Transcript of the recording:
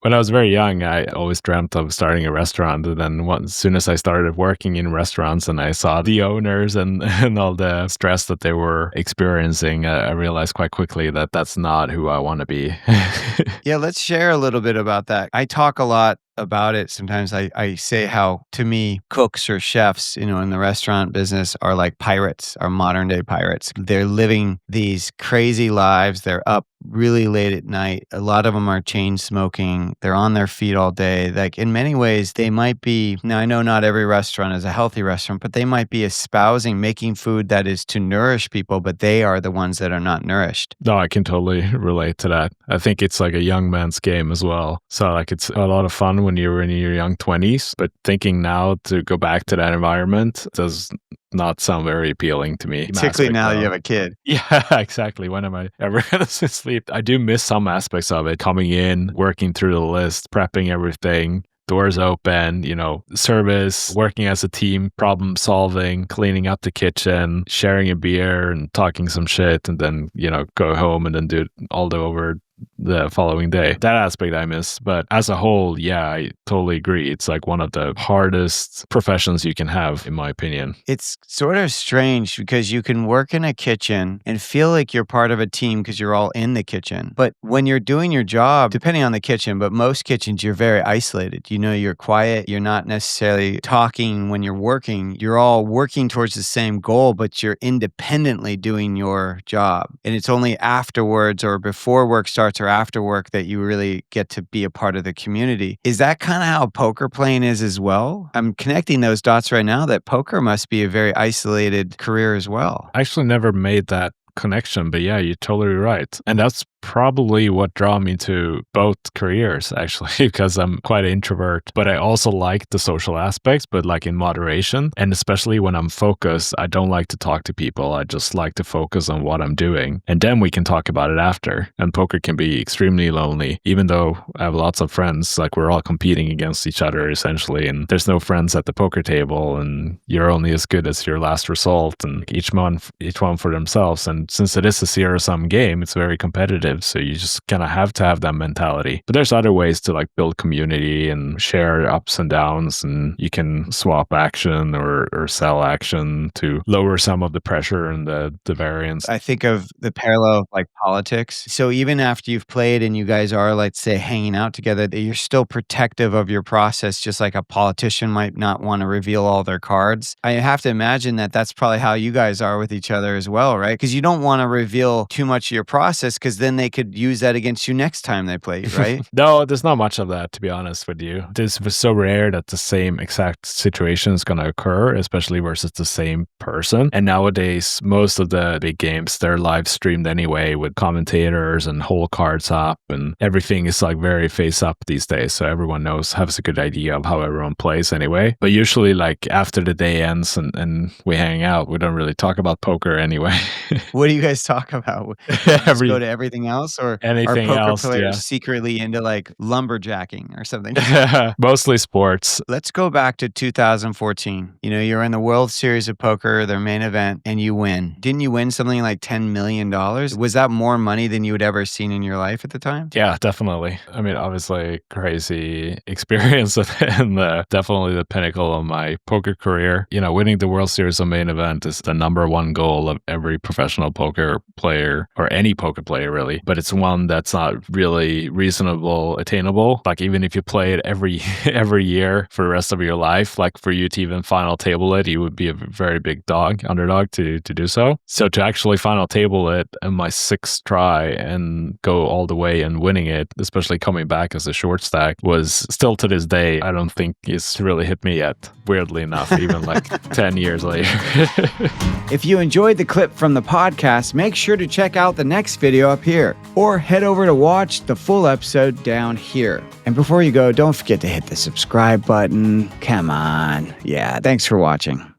When I was very young, I always dreamt of starting a restaurant. And then as soon as I started working in restaurants and I saw the owners and, and all the stress that they were experiencing, I realized quite quickly that that's not who I want to be. Yeah, let's share a little bit about that. I talk a lot about it. Sometimes I say how, to me, cooks or chefs, in the restaurant business are like pirates, are modern day pirates. They're living these crazy lives. They're up really late at night. A lot of them are chain smoking. They're on their feet all day. Like in many ways, they might be, now I know not every restaurant is a healthy restaurant, but they might be espousing making food that is to nourish people, but they are the ones that are not nourished. No, I can totally relate to that. I think it's like a young man's game as well. So like it's a lot of fun when you were in your young 20s, but thinking now to go back to that environment does not sound very appealing to me. Particularly now that you have a kid. Yeah, exactly. When am I ever going to sleep? I do miss some aspects of it. Coming in, working through the list, prepping everything, doors open, service, working as a team, problem solving, cleaning up the kitchen, sharing a beer and talking some shit, and then, go home and then do it all over the following day. That aspect I miss. But as a whole, yeah, I totally agree. It's like one of the hardest professions you can have, in my opinion. It's sort of strange because you can work in a kitchen and feel like you're part of a team because you're all in the kitchen. But when you're doing your job, depending on the kitchen, but most kitchens, you're very isolated. You're quiet. You're not necessarily talking when you're working. You're all working towards the same goal, but you're independently doing your job. And it's only afterwards or before work starts or after work that you really get to be a part of the community. Is that kind of how poker playing is as well? I'm connecting those dots right now that poker must be a very isolated career as well. I actually never made that connection, but yeah, you're totally right. And that's probably what drew me to both careers, actually, because I'm quite an introvert, but I also like the social aspects, but like in moderation. And especially when I'm focused, I don't like to talk to people. I just like to focus on what I'm doing. And then we can talk about it after. And poker can be extremely lonely, even though I have lots of friends, like we're all competing against each other essentially. And there's no friends at the poker table and you're only as good as your last result and each one for themselves. And since it is a zero-sum game, it's very competitive. So you just kind of have to have that mentality. But there's other ways to like build community and share ups and downs, and you can swap action or sell action to lower some of the pressure and the variance. I think of the parallel of like politics. So even after you've played and you guys are, let's say, hanging out together, you're still protective of your process, just like a politician might not want to reveal all their cards. I have to imagine that that's probably how you guys are with each other as well, right? Because you don't want to reveal too much of your process because then they could use that against you next time they play you, right? No, there's not much of that, to be honest with you. This was so rare that the same exact situation is going to occur, especially versus the same person. And nowadays, most of the big games, they're live streamed anyway with commentators and whole cards up, and everything is like very face up these days. So everyone has a good idea of how everyone plays anyway. But usually like after the day ends and we hang out, we don't really talk about poker anyway. What do you guys talk about? Just go to everything else, or anything are poker else, players yeah. secretly into like lumberjacking or something? Mostly sports. Let's go back to 2014. You're in the World Series of Poker, their main event, and you win. Didn't you win something like $10 million? Was that more money than you had ever seen in your life at the time? Yeah, definitely. I mean, obviously, crazy experience and definitely the pinnacle of my poker career. Winning the World Series of main event is the number one goal of every professional poker player or any poker player, really. But it's one that's not really reasonable, attainable. Like even if you play it every year for the rest of your life, like for you to even final table it, you would be a very big underdog to do so. So to actually final table it in my sixth try and go all the way and winning it, especially coming back as a short stack, was still to this day, I don't think it's really hit me yet, weirdly enough, even like 10 years later. If you enjoyed the clip from the podcast, make sure to check out the next video up here, or head over to watch the full episode down here. And before you go, don't forget to hit the subscribe button. Come on. Yeah, thanks for watching.